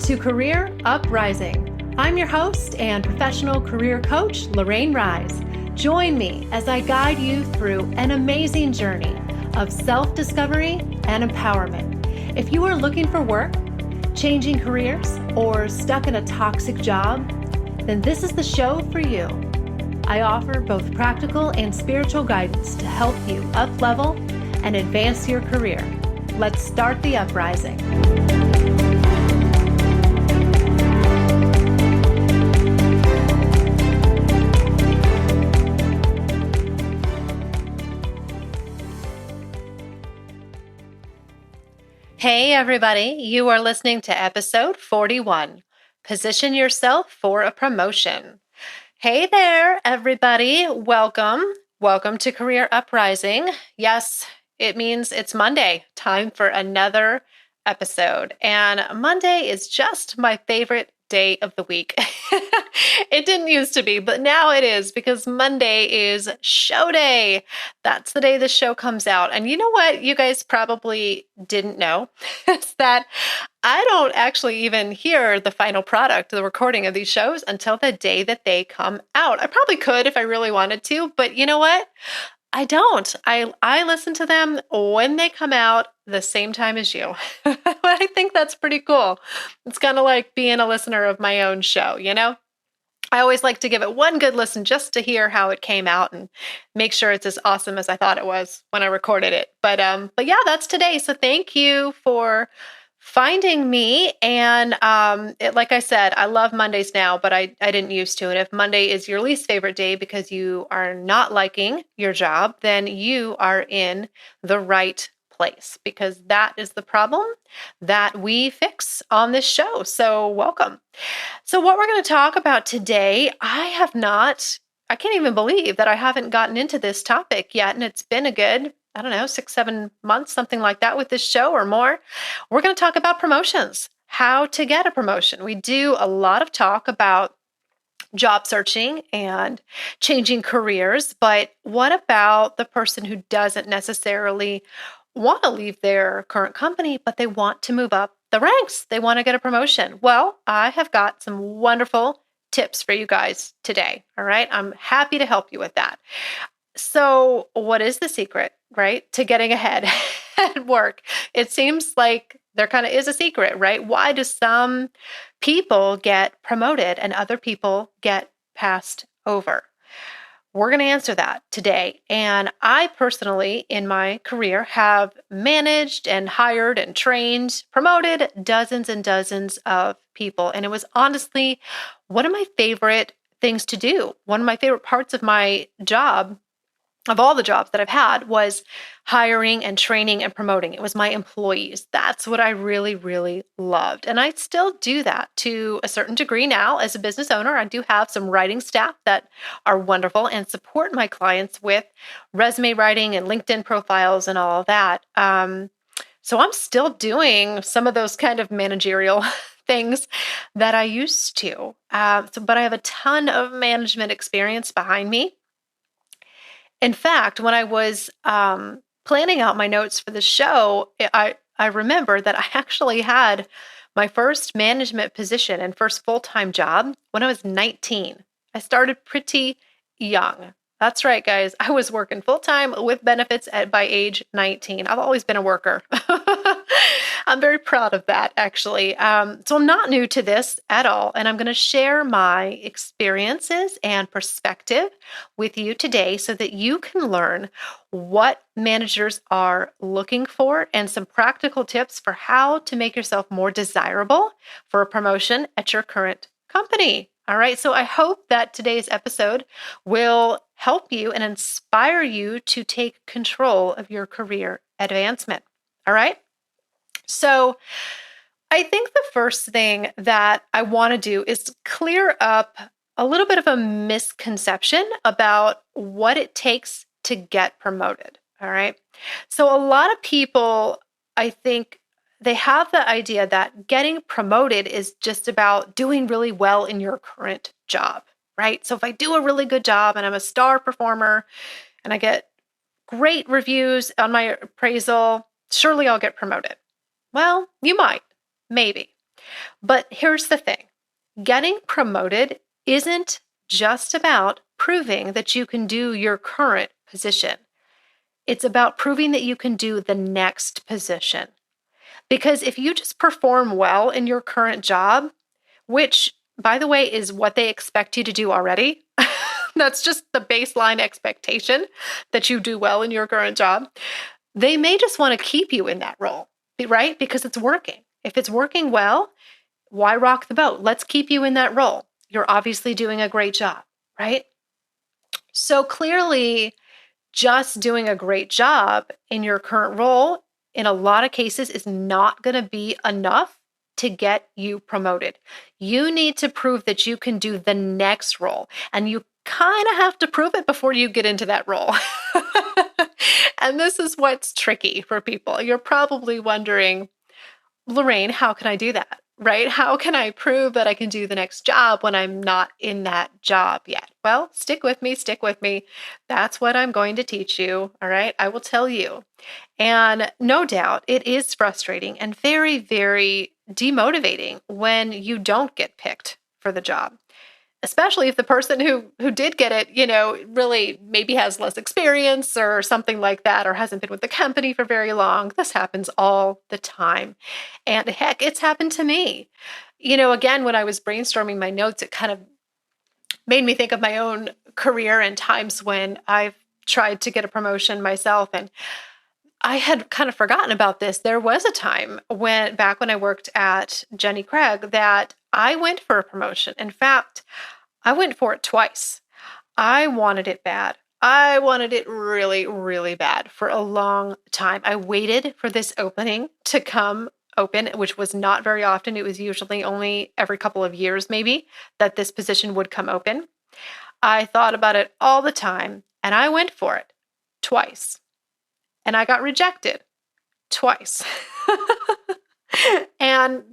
to Career Uprising. I'm your host and professional career coach, Lorraine Rise. Join me as I guide you through an amazing journey of self-discovery and empowerment. If you are looking for work, changing careers, or stuck in a toxic job, then this is the show for you. I offer both practical and spiritual guidance to help you up-level and advance your career. Let's start the uprising. Hey everybody, you are listening to episode 41, Position Yourself for a Promotion. Hey there everybody, welcome to Career Uprising. Yes, it means it's Monday, time for another episode. And Monday is just my favorite day of the week. It didn't used to be, but now it is because Monday is show day. That's the day the show comes out. And you know what you guys probably didn't know? It's that I don't actually even hear the final product, the recording of these shows, until the day that they come out. I probably could if I really wanted to, but you know what? I don't. I listen to them when they come out the same time as you. I think that's pretty cool. It's kind of like being a listener of my own show, you know? I always like to give it one good listen just to hear how it came out and make sure it's as awesome as I thought it was when I recorded it. But yeah, that's today. So thank you for finding me. And like I said, I love Mondays now, but I didn't used to. And if Monday is your least favorite day because you are not liking your job, then you are in the right place, because that is the problem that we fix on this show. So welcome. So what we're going to talk about today, I can't even believe that I haven't gotten into this topic yet. And it's been a good, 6-7 months, something like that with this show or more. We're going to talk about promotions, how to get a promotion. We do a lot of talk about job searching and changing careers, but what about the person who doesn't necessarily want to leave their current company, but they want to move up the ranks? They want to get a promotion. Well, I have got some wonderful tips for you guys today. All right. I'm happy to help you with that. So what is the secret, right, to getting ahead at work? It seems like there kind of is a secret, right? Why do some people get promoted and other people get passed over? We're going to answer that today. And I personally, in my career, have managed and hired and trained, promoted dozens and dozens of people. And it was honestly one of my favorite things to do. One of my favorite parts of my job, of all the jobs that I've had, was hiring and training and promoting. It was my employees. That's what I really, really loved. And I still do that to a certain degree now as a business owner. I do have some writing staff that are wonderful and support my clients with resume writing and LinkedIn profiles and all of that. So I'm still doing some of those kind of managerial things that I used to. But I have a ton of management experience behind me. In fact, when I was planning out my notes for the show, I remember that I actually had my first management position and first full-time job when I was 19. I started pretty young. That's right, guys. I was working full-time with benefits by age 19. I've always been a worker. I'm very proud of that, actually. So I'm not new to this at all, and I'm going to share my experiences and perspective with you today so that you can learn what managers are looking for and some practical tips for how to make yourself more desirable for a promotion at your current company. All right, so I hope that today's episode will help you and inspire you to take control of your career advancement. All right? So I think the first thing that I want to do is clear up a little bit of a misconception about what it takes to get promoted. All right. So a lot of people, I think, they have the idea that getting promoted is just about doing really well in your current job, right? So if I do a really good job and I'm a star performer and I get great reviews on my appraisal, surely I'll get promoted. Well, you might, maybe. But here's the thing. Getting promoted isn't just about proving that you can do your current position. It's about proving that you can do the next position. Because if you just perform well in your current job, which, by the way, is what they expect you to do already, that's just the baseline expectation that you do well in your current job, they may just want to keep you in that role, right? Because it's working. If it's working well, why rock the boat? Let's keep you in that role. You're obviously doing a great job, right? So clearly, just doing a great job in your current role, in a lot of cases, is not going to be enough to get you promoted. You need to prove that you can do the next role, and you kind of have to prove it before you get into that role. And this is what's tricky for people. You're probably wondering, Lorraine, how can I do that? Right? How can I prove that I can do the next job when I'm not in that job yet? Well, stick with me, stick with me. That's what I'm going to teach you. All right. I will tell you. And no doubt it is frustrating and very, very demotivating when you don't get picked for the job. Especially if the person who did get it, really maybe has less experience or something like that, or hasn't been with the company for very long. This happens all the time. And heck, it's happened to me. Again, when I was brainstorming my notes, it kind of made me think of my own career and times when I've tried to get a promotion myself. And I had kind of forgotten about this. There was a time back when I worked at Jenny Craig, that I went for a promotion. In fact, I went for it twice. I wanted it bad. I wanted it really, really bad for a long time. I waited for this opening to come open, which was not very often. It was usually only every couple of years, maybe, that this position would come open. I thought about it all the time, and I went for it twice. And I got rejected twice. And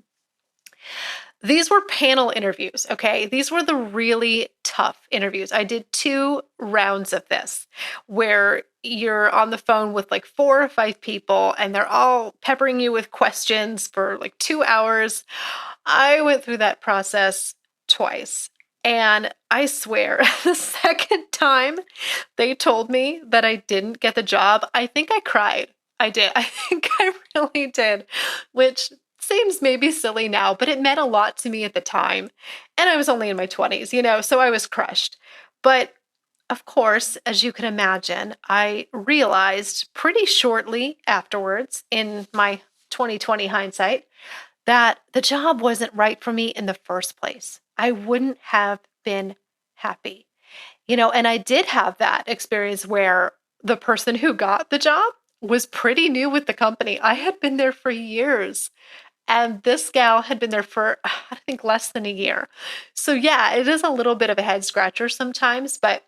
these were panel interviews, okay? These were the really tough interviews. I did 2 rounds of this where you're on the phone with like 4 or 5 people and they're all peppering you with questions for like 2 hours. I went through that process twice. And I swear, the second time they told me that I didn't get the job, I think I cried. I did. I think I really did, which seems maybe silly now, but it meant a lot to me at the time. And I was only in my 20s, so I was crushed. But of course, as you can imagine, I realized pretty shortly afterwards, in my 2020 hindsight, that the job wasn't right for me in the first place. I wouldn't have been happy. And I did have that experience where the person who got the job was pretty new with the company. I had been there for years, and this gal had been there for, I think, less than a year. So yeah, it is a little bit of a head scratcher sometimes, but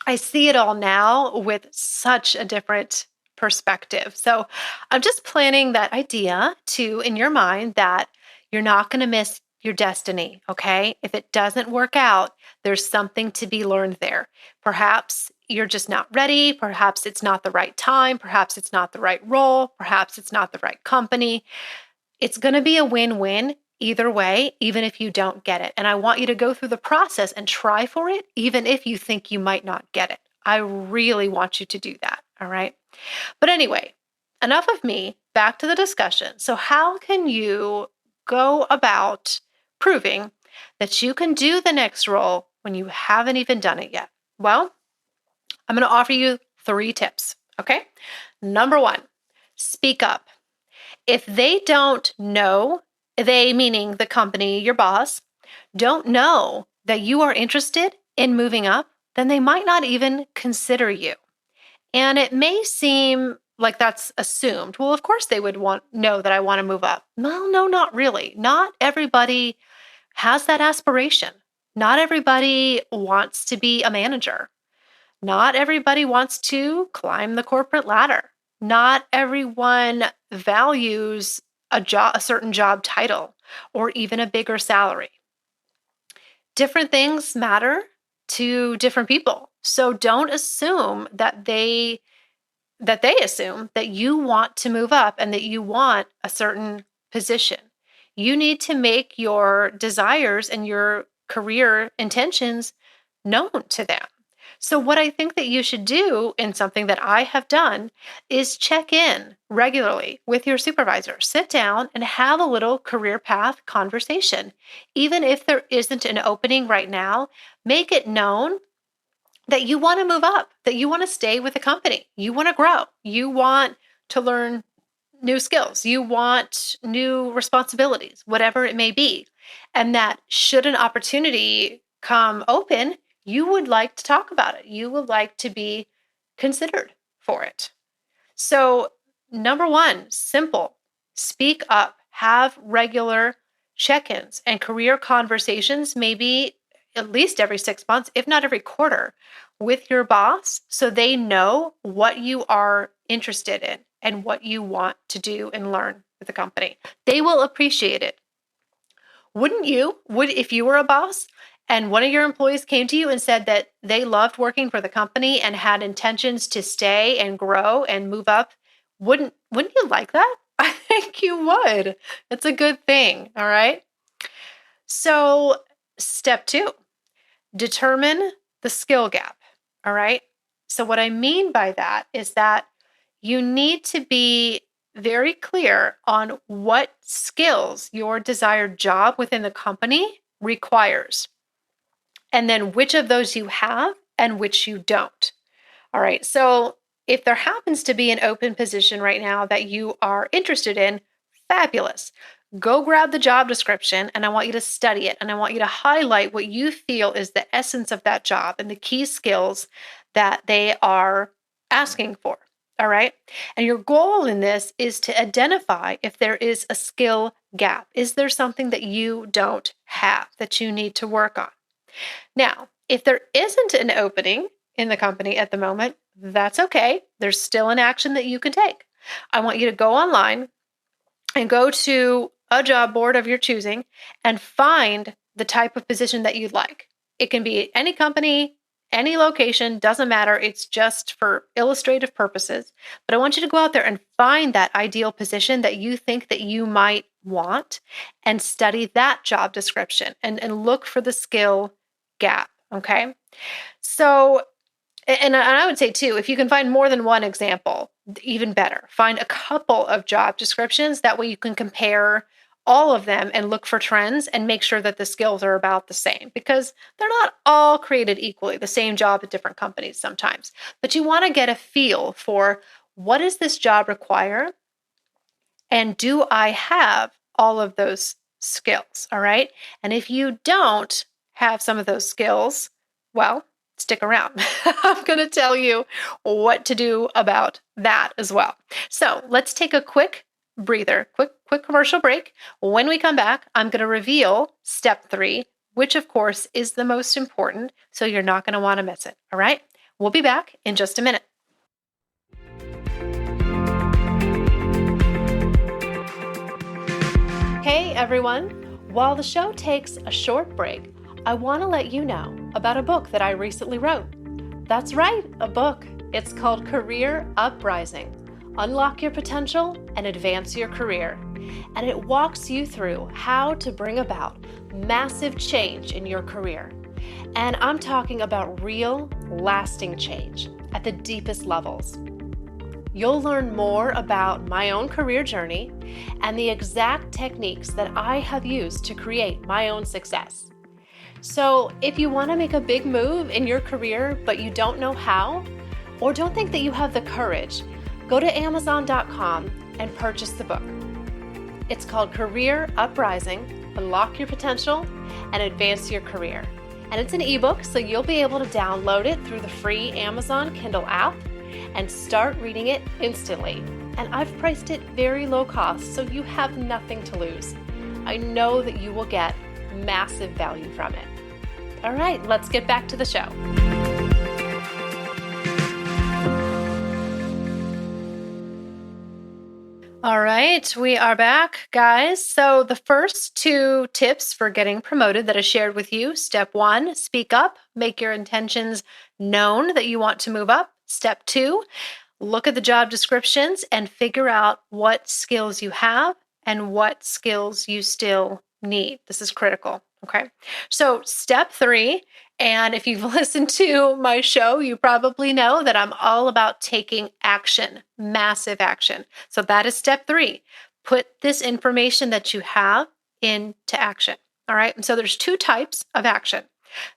I see it all now with such a different perspective. So I'm just planting that idea in your mind, that you're not going to miss your destiny, okay? If it doesn't work out, there's something to be learned there. Perhaps you're just not ready. Perhaps it's not the right time. Perhaps it's not the right role. Perhaps it's not the right company. It's going to be a win-win either way, even if you don't get it. And I want you to go through the process and try for it, even if you think you might not get it. I really want you to do that, all right? But anyway, enough of me, back to the discussion. So how can you go about proving that you can do the next role when you haven't even done it yet? Well, I'm going to offer you 3 tips, okay? Number 1, speak up. If they don't know, they meaning the company, your boss, don't know that you are interested in moving up, then they might not even consider you. And it may seem like that's assumed. Well, of course they would know that I want to move up. No, not really. Not everybody has that aspiration. Not everybody wants to be a manager. Not everybody wants to climb the corporate ladder. Not everyone values a certain job title or even a bigger salary. Different things matter to different people. So don't assume that they assume that you want to move up and that you want a certain position. You need to make your desires and your career intentions known to them. So, what I think that you should do, and something that I have done, is check in regularly with your supervisor. Sit down and have a little career path conversation. Even if there isn't an opening right now, make it known that you want to move up, that you want to stay with the company, you want to grow, you want to learn new skills, you want new responsibilities, whatever it may be. And that should an opportunity come open, you would like to talk about it. You would like to be considered for it. So, number one, simple, speak up, have regular check ins and career conversations, maybe at least every 6 months, if not every quarter, with your boss so they know what you are interested in and what you want to do and learn with the company. They will appreciate it. Wouldn't you? Would if you were a boss and one of your employees came to you and said that they loved working for the company and had intentions to stay and grow and move up, wouldn't you like that? I think you would. It's a good thing, all right? So, step 2, determine the skill gap, all right? So what I mean by that is that you need to be very clear on what skills your desired job within the company requires, and then which of those you have and which you don't. All right, so if there happens to be an open position right now that you are interested in, fabulous. Go grab the job description and I want you to study it. And I want you to highlight what you feel is the essence of that job and the key skills that they are asking for. All right. And your goal in this is to identify if there is a skill gap. Is there something that you don't have that you need to work on? Now, if there isn't an opening in the company at the moment, that's okay. There's still an action that you can take. I want you to go online and go to a job board of your choosing and find the type of position that you'd like. It can be any company, any location, doesn't matter. It's just for illustrative purposes. But I want you to go out there and find that ideal position that you think that you might want and study that job description and look for the skill gap, okay? So, and I would say too, if you can find more than one example, even better. Find a couple of job descriptions. That way you can compare all of them and look for trends and make sure that the skills are about the same, because they're not all created equally, the same job at different companies sometimes. But you want to get a feel for, what does this job require? And do I have all of those skills? All right. And if you don't have some of those skills, well, stick around. I'm going to tell you what to do about that as well. So let's take a quick breather, quick commercial break. When we come back, I'm going to reveal step 3, which of course is the most important. So you're not going to want to miss it. All right. We'll be back in just a minute. Hey everyone. While the show takes a short break, I want to let you know about a book that I recently wrote. That's right, a book. It's called Career Uprising: Unlock Your Potential and Advance Your Career. And it walks you through how to bring about massive change in your career. And I'm talking about real, lasting change at the deepest levels. You'll learn more about my own career journey and the exact techniques that I have used to create my own success. So if you want to make a big move in your career, but you don't know how, or don't think that you have the courage, go to Amazon.com and purchase the book. It's called Career Uprising: Unlock Your Potential and Advance Your Career. And it's an ebook, so you'll be able to download it through the free Amazon Kindle app and start reading it instantly. And I've priced it very low cost, so you have nothing to lose. I know that you will get massive value from it. All right, let's get back to the show. All right, we are back, guys. So the first 2 tips for getting promoted that I shared with you. Step 1, speak up, make your intentions known that you want to move up. Step 2, look at the job descriptions and figure out what skills you have and what skills you still need. This is critical. Okay. So, step 3, and if you've listened to my show, you probably know that I'm all about taking action, massive action. So, that is step 3. Put this information that you have into action. All right. And so, there's 2 types of action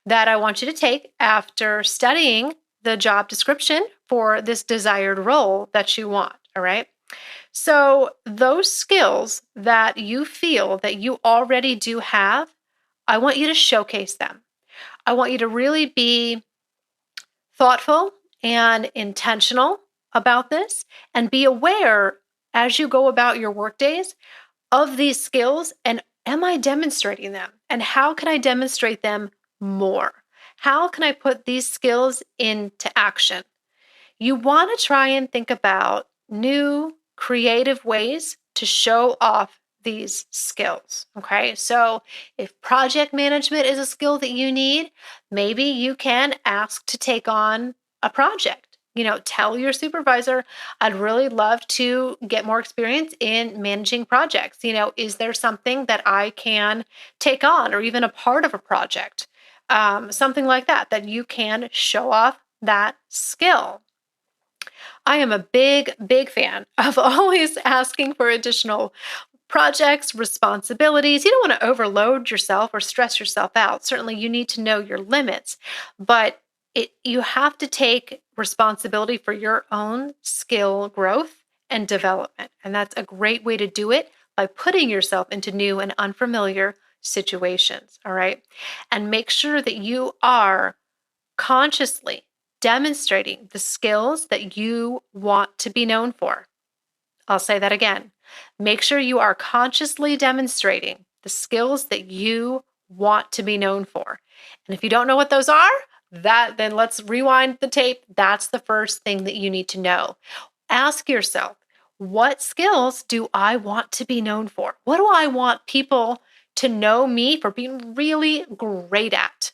that I want you to take after studying the job description for this desired role that you want. All right. So, those skills that you feel that you already do have, I want you to showcase them. I want you to really be thoughtful and intentional about this and be aware as you go about your work days of these skills, and am I demonstrating them? And how can I demonstrate them more? How can I put these skills into action? You want to try and think about new creative ways to show off these skills. Okay. So if project management is a skill that you need, maybe you can ask to take on a project. Tell your supervisor, I'd really love to get more experience in managing projects. Is there something that I can take on, or even a part of a project? Something like that you can show off that skill. I am a big, big fan of always asking for additional projects, responsibilities. You don't want to overload yourself or stress yourself out. Certainly, you need to know your limits, but you have to take responsibility for your own skill growth and development. And that's a great way to do it, by putting yourself into new and unfamiliar situations. All right. And make sure that you are consciously demonstrating the skills that you want to be known for. I'll say that again. Make sure you are consciously demonstrating the skills that you want to be known for. And if you don't know what those are, then let's rewind the tape. That's the first thing that you need to know. Ask yourself, what skills do I want to be known for? What do I want people to know me for being really great at?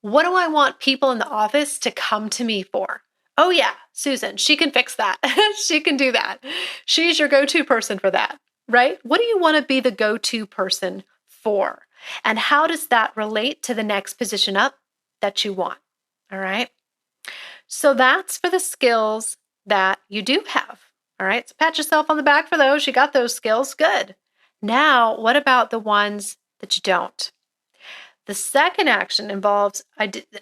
What do I want people in the office to come to me for? Oh, yeah, Susan, she can fix that. She can do that. She's your go-to person for that, right? What do you want to be the go-to person for? And how does that relate to the next position up that you want? All right. So that's for the skills that you do have. All right. So pat yourself on the back for those. You got those skills. Good. Now, what about the ones that you don't? The second action involves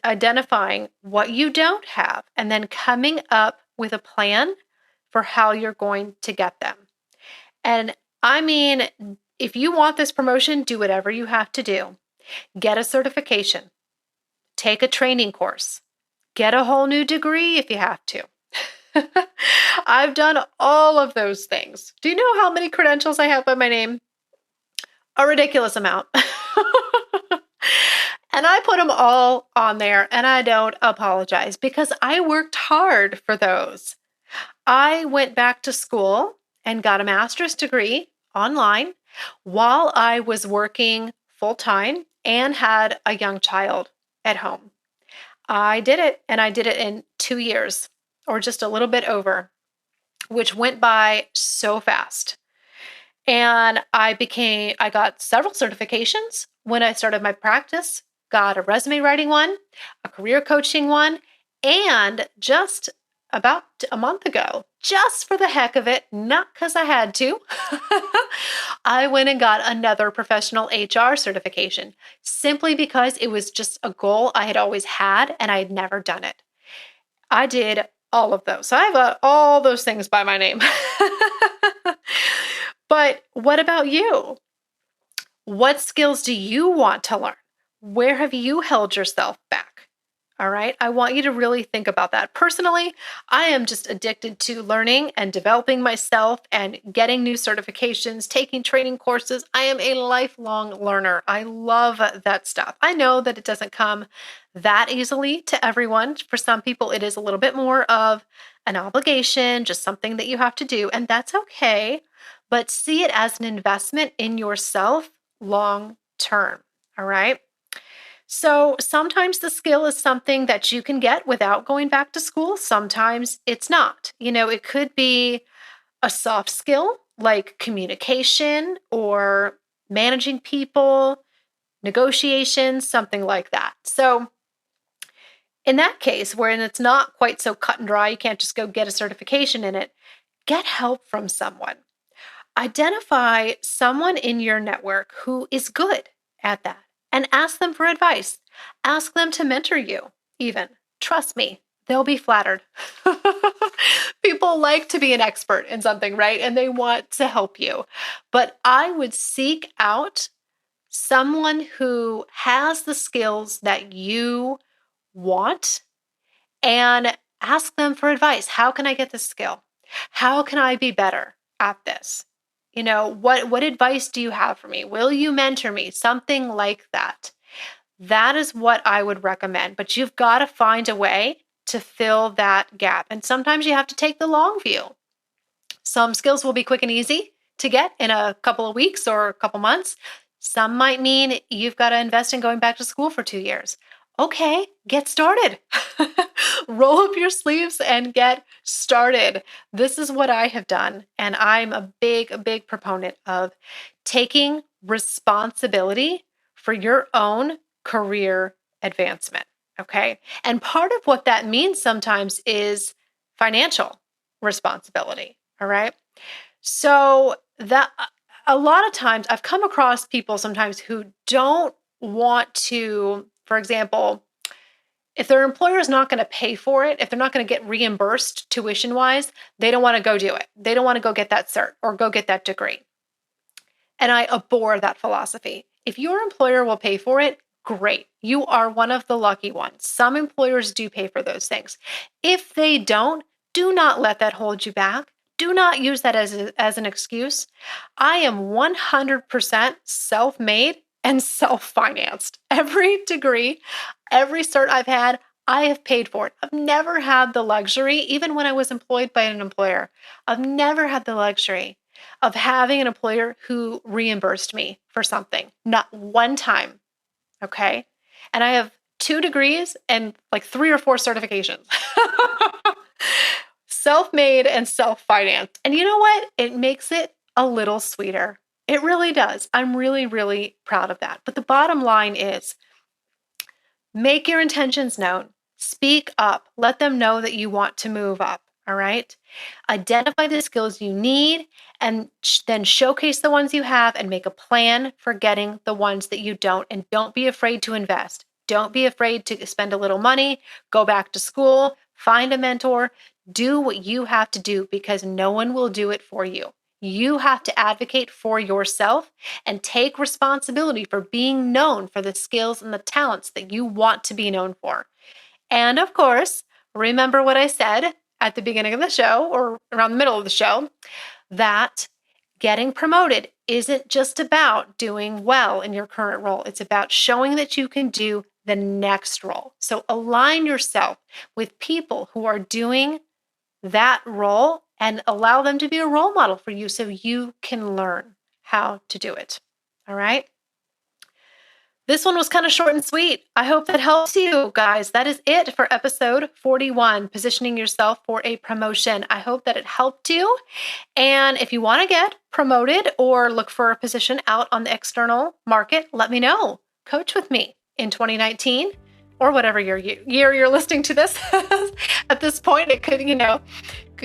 identifying what you don't have and then coming up with a plan for how you're going to get them. And I mean, if you want this promotion, do whatever you have to do. Get a certification, take a training course, get a whole new degree if you have to. I've done all of those things. Do you know how many credentials I have by my name? A ridiculous amount. And I put them all on there, and I don't apologize because I worked hard for those. I went back to school and got a master's degree online while I was working full-time and had a young child at home. I did it, and I did it in 2 years, or just a little bit over, which went by so fast. And I got several certifications when I started my practice, got a resume writing one, a career coaching one, and just about a month ago, just for the heck of it, not because I had to, I went and got another professional HR certification, simply because it was just a goal I had always had and I had never done it. I did all of those. So I've got all those things by my name. But what about you? What skills do you want to learn? Where have you held yourself back? All right. I want you to really think about that. Personally, I am just addicted to learning and developing myself and getting new certifications, taking training courses. I am a lifelong learner. I love that stuff. I know that it doesn't come that easily to everyone. For some people, it is a little bit more of an obligation, just something that you have to do, and that's okay. But see it as an investment in yourself long term. All right. So sometimes the skill is something that you can get without going back to school. Sometimes it's not. It could be a soft skill like communication or managing people, negotiations, something like that. So in that case, wherein it's not quite so cut and dry, you can't just go get a certification in it, get help from someone. Identify someone in your network who is good at that and ask them for advice. Ask them to mentor you, even. Trust me, they'll be flattered. People like to be an expert in something, right? And they want to help you. But I would seek out someone who has the skills that you want and ask them for advice. How can I get this skill? How can I be better at this? What advice do you have for me? Will you mentor me? Something like that. That is what I would recommend. But you've got to find a way to fill that gap. And sometimes you have to take the long view. Some skills will be quick and easy to get in a couple of weeks or a couple months. Some might mean you've got to invest in going back to school for 2 years. Okay, get started. Roll up your sleeves and get started. This is what I have done. And I'm a big proponent of taking responsibility for your own career advancement. Okay. And part of what that means sometimes is financial responsibility. All right. So that a lot of times I've come across people sometimes who don't want to, for example, if their employer is not going to pay for it, if they're not going to get reimbursed tuition-wise, they don't want to go do it. They don't want to go get that cert or go get that degree. And I abhor that philosophy. If your employer will pay for it, great. You are one of the lucky ones. Some employers do pay for those things. If they don't, do not let that hold you back. Do not use that as an excuse. I am 100% self-made and self-financed. Every degree, every cert I've had, I have paid for it. I've never had the luxury, even when I was employed by an employer, I've never had the luxury of having an employer who reimbursed me for something. Not one time. Okay. And I have 2 degrees and like 3 or 4 certifications. Self-made and self-financed. And you know what? It makes it a little sweeter. It really does. I'm really proud of that. But the bottom line is make your intentions known. Speak up. Let them know that you want to move up. All right. Identify the skills you need and then showcase the ones you have and make a plan for getting the ones that you don't. And don't be afraid to invest. Don't be afraid to spend a little money, go back to school, find a mentor, do what you have to do because no one will do it for you. You have to advocate for yourself and take responsibility for being known for the skills and the talents that you want to be known for. And of course, remember what I said at the beginning of the show or around the middle of the show, that getting promoted isn't just about doing well in your current role. It's about showing that you can do the next role. So align yourself with people who are doing that role and allow them to be a role model for you so you can learn how to do it. All right. This one was kind of short and sweet. I hope that helps you guys. That is it for episode 41, positioning yourself for a promotion. I hope that it helped you. And if you want to get promoted or look for a position out on the external market, let me know. Coach with me in 2019 or whatever year you're listening to this. At this point, it could,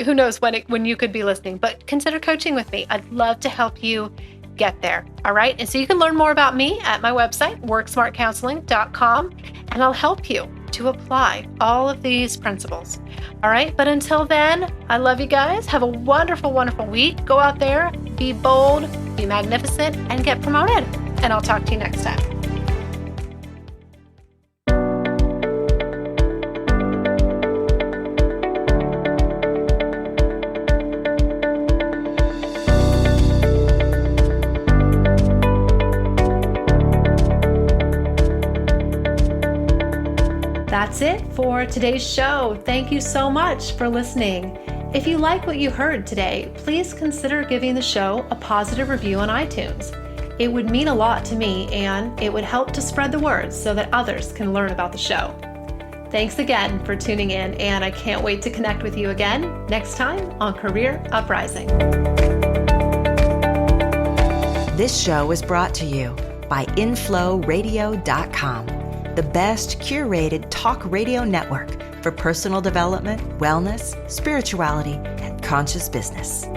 who knows when you could be listening, but consider coaching with me. I'd love to help you get there. All right. And so you can learn more about me at my website, worksmartcounseling.com, and I'll help you to apply all of these principles. All right. But until then, I love you guys. Have a wonderful, wonderful week. Go out there, be bold, be magnificent, and get promoted. And I'll talk to you next time. That's it for today's show. Thank you so much for listening. If you like what you heard today, please consider giving the show a positive review on iTunes. It would mean a lot to me, and it would help to spread the word so that others can learn about the show. Thanks again for tuning in, and I can't wait to connect with you again next time on Career Uprising. This show is brought to you by InflowRadio.com, the best curated talk radio network for personal development, wellness, spirituality, and conscious business.